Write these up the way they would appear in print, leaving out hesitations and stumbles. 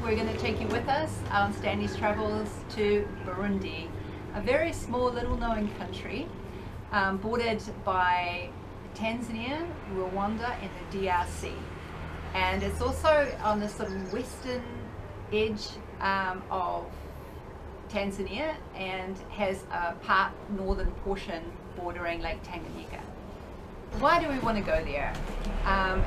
we're going to take you with us on Stanley's travels to Burundi, a very small little known country bordered by Tanzania, Rwanda and the DRC. And it's also on the sort of western edge of Tanzania and has a part northern portion bordering Lake Tanganyika. Why do we want to go there?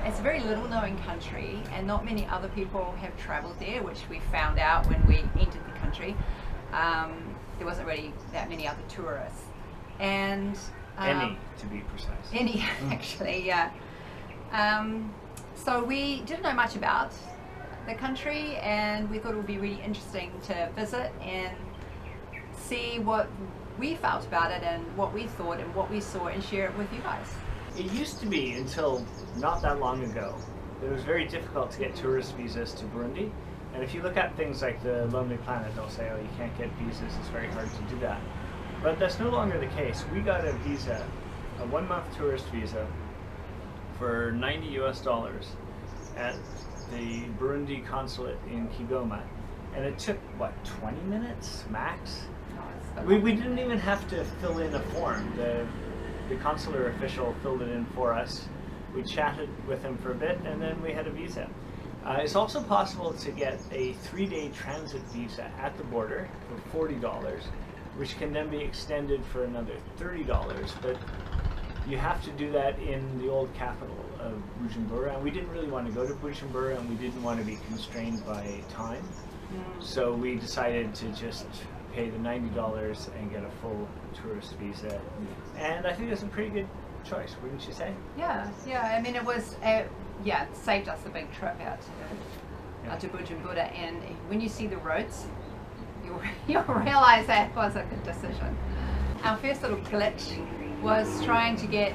It's a very little known country and not many other people have traveled there, which we found out when we entered the country. There wasn't really that many other tourists. And any, to be precise. Any, actually, yeah. So we didn't know much about the country and we thought it would be really interesting to visit and see what we felt about it and what we thought and what we saw and share it with you guys. It used to be, until not that long ago, it was very difficult to get tourist visas to Burundi. And if you look at things like the Lonely Planet, they'll say, oh, you can't get visas, it's very hard to do that. But that's no longer the case. We got a visa, a 1-month tourist visa, for $90 US at the Burundi consulate in Kigoma. And it took, what, 20 minutes max? We didn't even have to fill in a form. The consular official filled it in for us. We chatted with him for a bit and then we had a visa. It's also possible to get a 3-day transit visa at the border for $40, which can then be extended for another $30, but you have to do that in the old capital of Bujumbura, and we didn't really want to go to Bujumbura and we didn't want to be constrained by time. So we decided to just pay the $90 and get a full tourist visa. And I think it's a pretty good choice, wouldn't you say? Yeah, I mean it was, yeah, it saved us a big trip out to Bujumbura, and when you see the roads, you'll realize that was a good decision. Our first little glitch was trying to get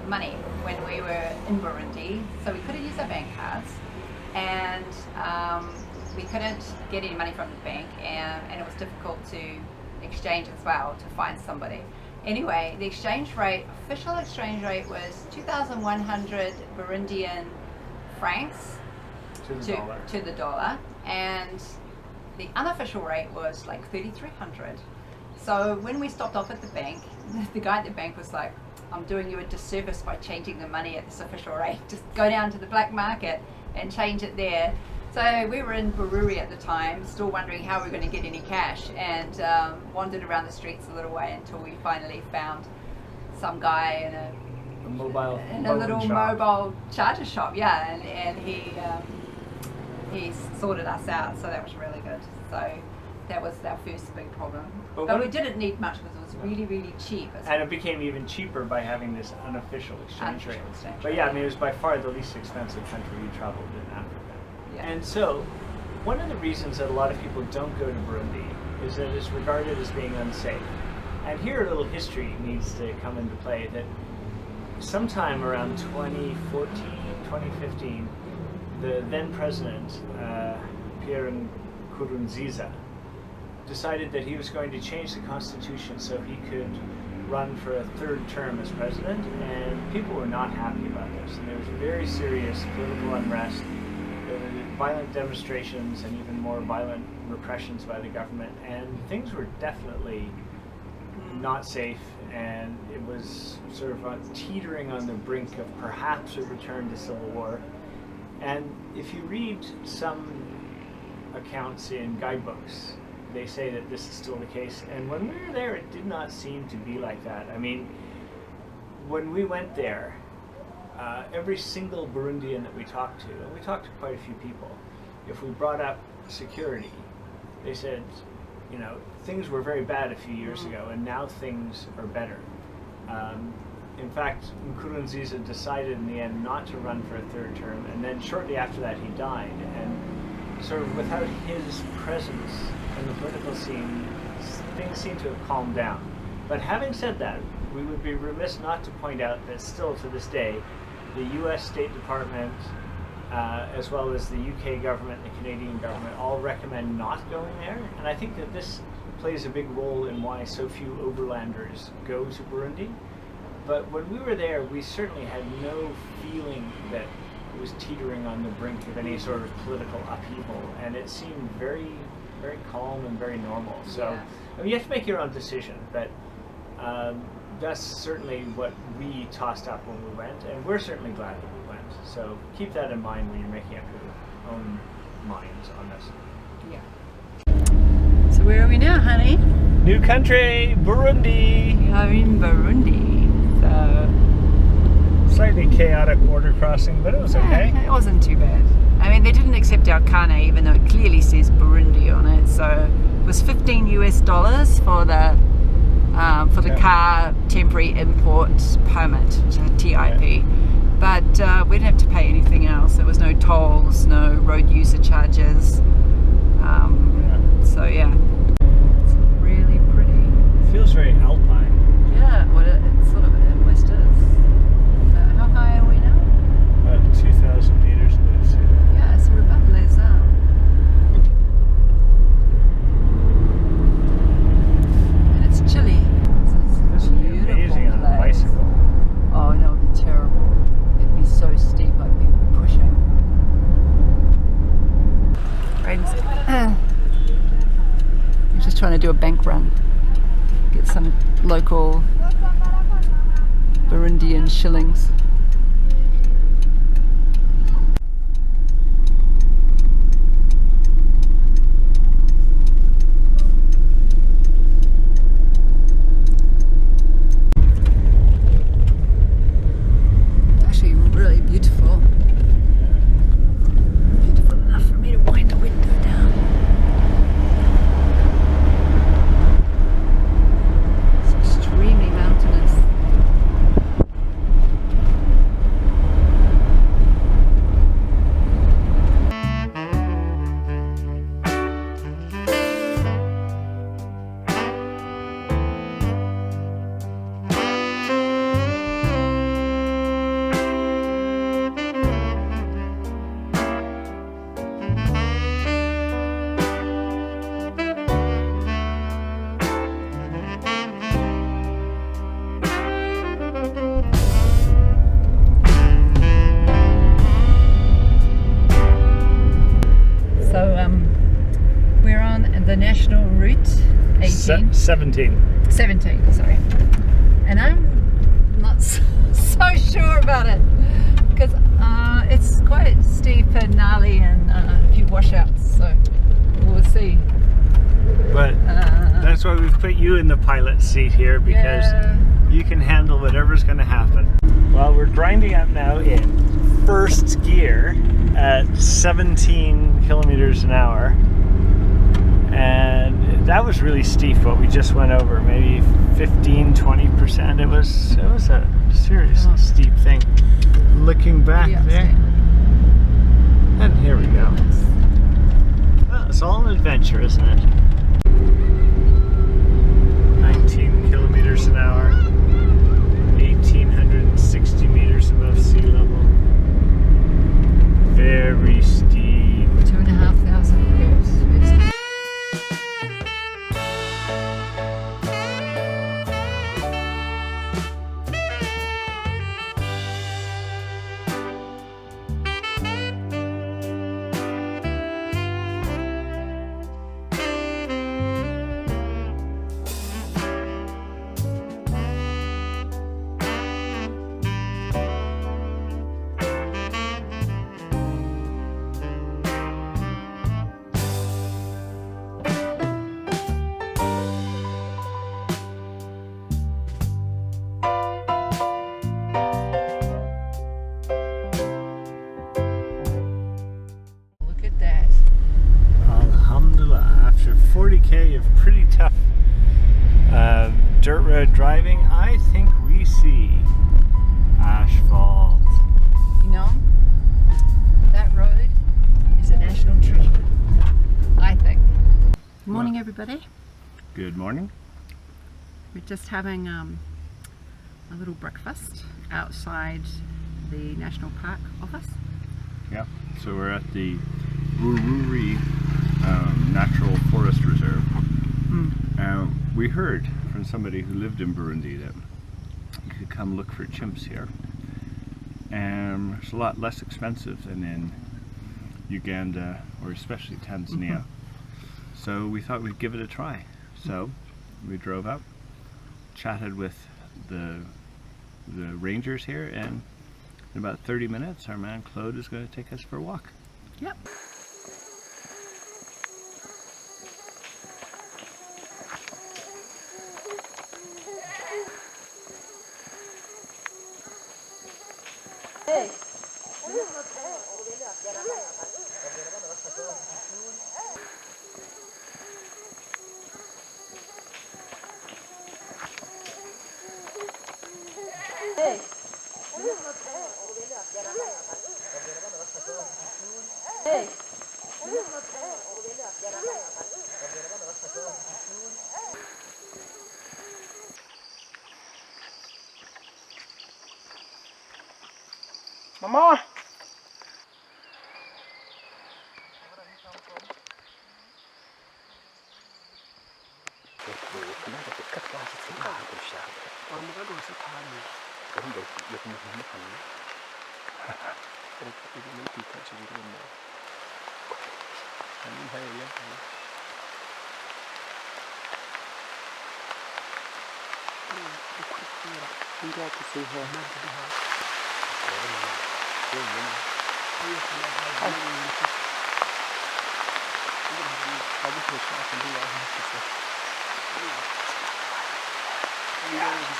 money when we were in Burundi, so we couldn't use our bank cards, and we couldn't get any money from the bank, and it was difficult to exchange as well, to find somebody. Anyway, the exchange rate, official exchange rate was 2,100 Burundian francs to the dollar, and the unofficial rate was like 3,300. So when we stopped off at the bank, the guy at the bank was like, I'm doing you a disservice by changing the money at this official rate. Just go down to the black market and change it there. So we were in Burundi at the time, still wondering how we were going to get any cash, and wandered around the streets a little way until we finally found some guy in a little mobile charger shop, yeah, and he sorted us out, so that was really good. So that was our first big problem. But we didn't need much because it was really, really cheap. And it became even cheaper by having this unofficial exchange rate. But yeah, I mean, it was by far the least expensive country we traveled in Africa. Yeah. And so, one of the reasons that a lot of people don't go to Burundi is that it's regarded as being unsafe. And here a little history needs to come into play, that sometime around 2014, 2015, the then president, Pierre Nkurunziza, decided that he was going to change the constitution so he could run for a 3rd term as president, and people were not happy about this. And there was very serious political unrest. There were violent demonstrations and even more violent repressions by the government, and things were definitely not safe, and it was sort of teetering on the brink of perhaps a return to civil war. And if you read some accounts in guidebooks, they say that this is still the case, and when we were there it did not seem to be like that. I mean, when we went there, every single Burundian that we talked to, and we talked to quite a few people, if we brought up security, they said, you know, things were very bad a few years ago and now things are better. In fact, Nkurunziza decided in the end not to run for a 3rd term, and then shortly after that he died, and sort of without his presence in the political scene, things seem to have calmed down. But having said that, we would be remiss not to point out that still to this day, the US State Department, as well as the UK government, the Canadian government, all recommend not going there. And I think that this plays a big role in why so few overlanders go to Burundi. But when we were there, we certainly had no feeling that was teetering on the brink of any sort of political upheaval, and it seemed very, very calm and very normal. So I mean, you have to make your own decision, but that's certainly what we tossed up when we went, and we're certainly glad that we went. So keep that in mind when you're making up your own minds on this. Yeah. So where are we now, honey? New country, Burundi. We are in Burundi. So slightly chaotic border crossing, but it was okay. It wasn't too bad. I mean, they didn't accept our carne, even though it clearly says Burundi on it. So it was $15 US for the car temporary import permit, which is a TIP. Right. But we didn't have to pay anything else. There was no tolls, no road user charges. So yeah, it's really pretty. It feels very alpine. Yeah, well, it sort of almost is. How high are we now? About 2,000 meters above sea level. Yeah, so we're about Les Arts. And it's chilly. This would be amazing on a bicycle. Oh no, it'd be terrible. It'd be so steep, I'd be pushing. Friends, I'm just trying to do a bank run. Get some local Burundian shillings. Actually really beautiful. Beautiful enough for me to wind the window down. It's extremely mountainous. We're on the national route 18. 17. 17, sorry. And I'm not so sure about it because it's quite steep and gnarly and a few washouts, so we'll see. But that's why we've put you in the pilot seat here, because you can handle whatever's going to happen. Well, we're grinding up now in first gear at 17 kilometers an hour. And that was really steep, what we just went over, maybe 15-20%. It was a seriously steep thing. Looking back there, and here we go. Well, it's all an adventure, isn't it? 19 kilometers an hour, 1,860 meters above sea level. Very steep. 2,500 meters. Alhamdulillah, after 40k of pretty tough dirt road driving, I think we see asphalt. You know, that road is a national treasure, I think. Good morning, everybody. Good morning. We're just having a little breakfast outside the National Park office. Yeah, so we're at the Burundi Natural Forest Reserve. We heard from somebody who lived in Burundi that you could come look for chimps here. and it's a lot less expensive than in Uganda or especially Tanzania. So we thought we'd give it a try. So we drove up, chatted with the rangers here, and in about 30 minutes our man Claude is going to take us for a walk. Yep. Mama!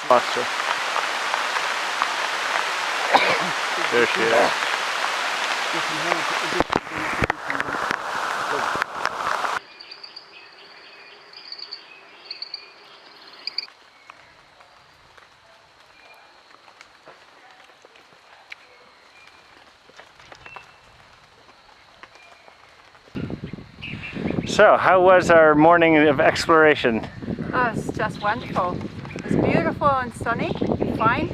Lost her. There she is. So, how was our morning of exploration? Oh, it's just wonderful. It's beautiful and sunny, fine,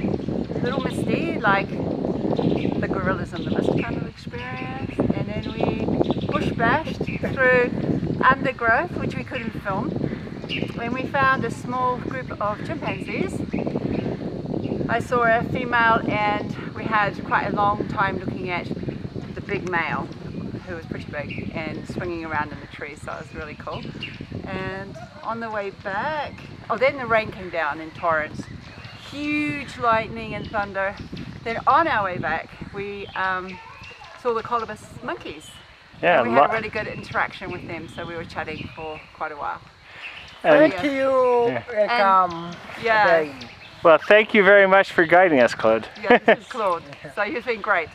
a little misty, like the gorillas in the mist kind of experience. And then we bush bashed through undergrowth, which we couldn't film. When we found a small group of chimpanzees, I saw a female, and we had quite a long time looking at the big male, who was pretty big and swinging around in the trees, so it was really cool. And on the way back, oh, then the rain came down in torrents, huge lightning and thunder. Then on our way back, we saw the colobus monkeys. Yeah, and we had a really good interaction with them, so we were chatting for quite a while. Thank you. Welcome. Yeah. Well, thank you very much for guiding us, Claude. Yeah, this is Claude. So you've been great.